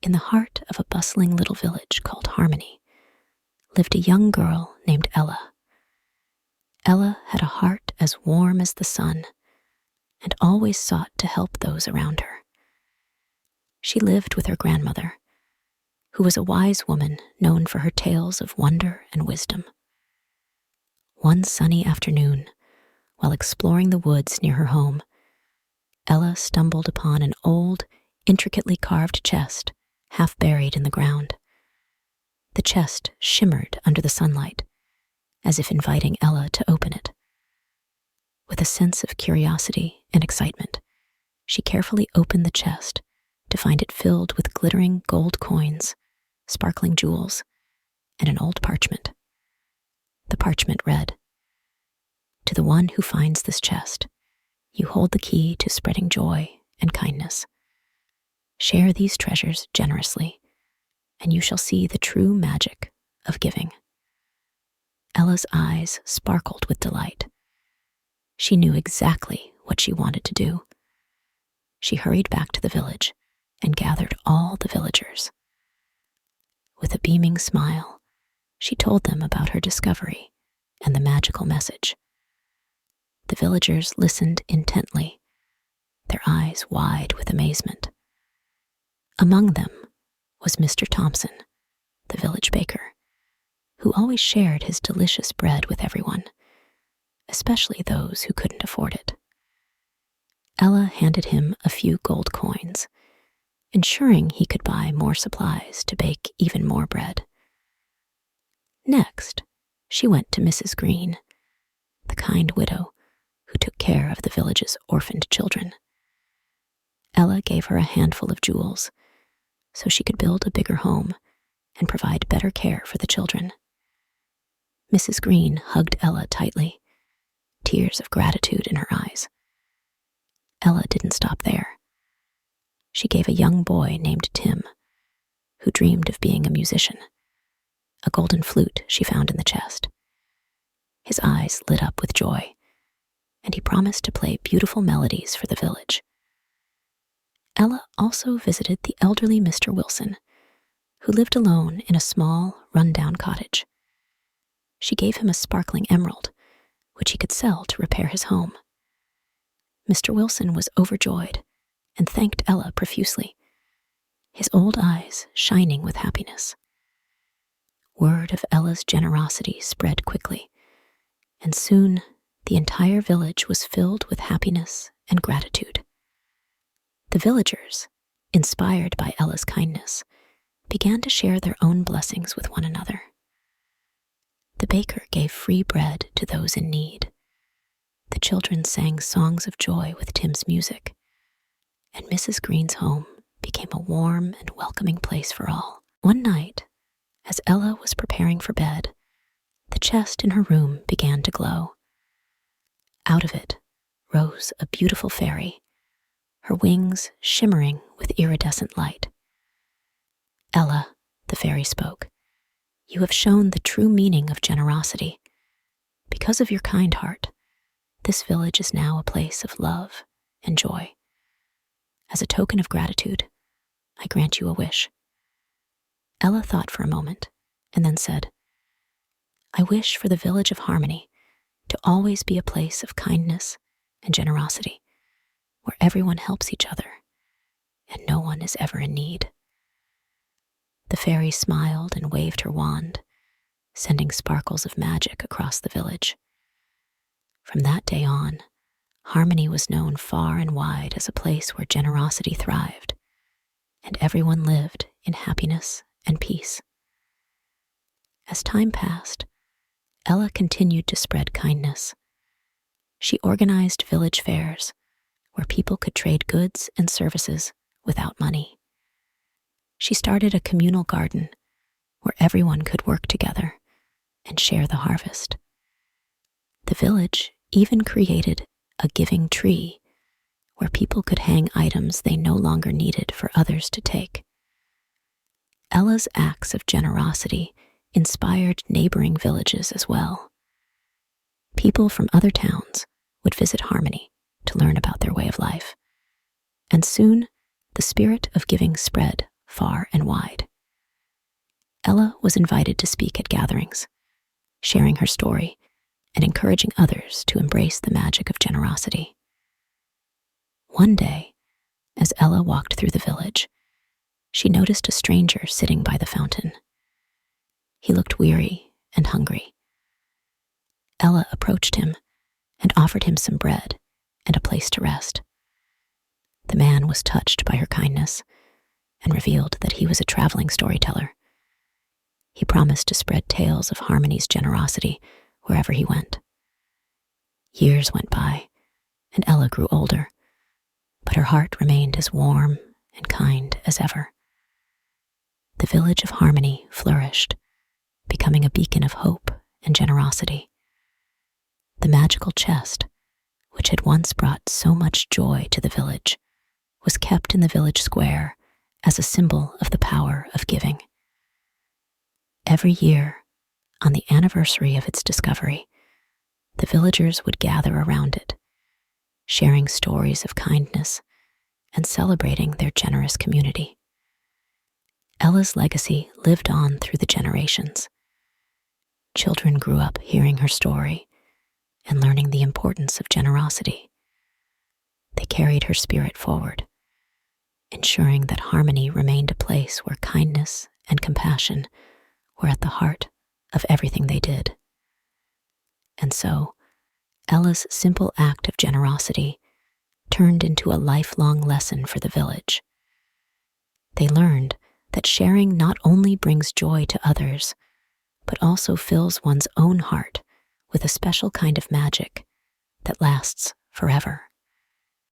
In the heart of a bustling little village called Harmony lived a young girl named Ella. Ella had a heart as warm as the sun and always sought to help those around her. She lived with her grandmother, who was a wise woman known for her tales of wonder and wisdom. One sunny afternoon, while exploring the woods near her home, Ella stumbled upon an old, intricately carved chest half buried in the ground. The chest shimmered under the sunlight, as if inviting Ella to open it. With a sense of curiosity and excitement, she carefully opened the chest to find it filled with glittering gold coins, sparkling jewels, and an old parchment. The parchment read, "To the one who finds this chest, you hold the key to spreading joy and kindness. Share these treasures generously, and you shall see the true magic of giving." Ella's eyes sparkled with delight. She knew exactly what she wanted to do. She hurried back to the village and gathered all the villagers. With a beaming smile, she told them about her discovery and the magical message. The villagers listened intently, their eyes wide with amazement. Among them was Mr. Thompson, the village baker, who always shared his delicious bread with everyone, especially those who couldn't afford it. Ella handed him a few gold coins, ensuring he could buy more supplies to bake even more bread. Next, she went to Mrs. Green, the kind widow who took care of the village's orphaned children. Ella gave her a handful of jewels so she could build a bigger home and provide better care for the children. Mrs. Green hugged Ella tightly, tears of gratitude in her eyes. Ella didn't stop there. She gave a young boy named Tim, who dreamed of being a musician, a golden flute she found in the chest. His eyes lit up with joy, and he promised to play beautiful melodies for the village. Ella also visited the elderly Mr. Wilson, who lived alone in a small, run-down cottage. She gave him a sparkling emerald, which he could sell to repair his home. Mr. Wilson was overjoyed and thanked Ella profusely, his old eyes shining with happiness. Word of Ella's generosity spread quickly, and soon the entire village was filled with happiness and gratitude. The villagers, inspired by Ella's kindness, began to share their own blessings with one another. The baker gave free bread to those in need. The children sang songs of joy with Tim's music, and Mrs. Green's home became a warm and welcoming place for all. One night, as Ella was preparing for bed, the chest in her room began to glow. Out of it rose a beautiful fairy, her wings shimmering with iridescent light. "Ella," the fairy spoke, "you have shown the true meaning of generosity. Because of your kind heart, this village is now a place of love and joy. As a token of gratitude, I grant you a wish." Ella thought for a moment and then said, "I wish for the village of Harmony to always be a place of kindness and generosity, where everyone helps each other and no one is ever in need." The fairy smiled and waved her wand, sending sparkles of magic across the village. From that day on, Harmony was known far and wide as a place where generosity thrived, and everyone lived in happiness and peace. As time passed, Ella continued to spread kindness. She organized village fairs where people could trade goods and services without money. She started a communal garden where everyone could work together and share the harvest. The village even created a giving tree where people could hang items they no longer needed for others to take. Ella's acts of generosity inspired neighboring villages as well. People from other towns would visit Harmony to learn about their way of life, and soon the spirit of giving spread far and wide. Ella was invited to speak at gatherings, sharing her story and encouraging others to embrace the magic of generosity. One day, as Ella walked through the village, she noticed a stranger sitting by the fountain. He looked weary and hungry. Ella approached him and offered him some bread and a place to rest. The man was touched by her kindness and revealed that he was a traveling storyteller. He promised to spread tales of Harmony's generosity wherever he went. Years went by, and Ella grew older, but her heart remained as warm and kind as ever. The village of Harmony flourished, becoming a beacon of hope and generosity. The magical chest, which had once brought so much joy to the village, was kept in the village square as a symbol of the power of giving. Every year, on the anniversary of its discovery, the villagers would gather around it, sharing stories of kindness and celebrating their generous community. Ella's legacy lived on through the generations. Children grew up hearing her story and learning the importance of generosity. They carried her spirit forward, ensuring that Harmony remained a place where kindness and compassion were at the heart of everything they did. And so, Ella's simple act of generosity turned into a lifelong lesson for the village. They learned that sharing not only brings joy to others, but also fills one's own heart with a special kind of magic that lasts forever.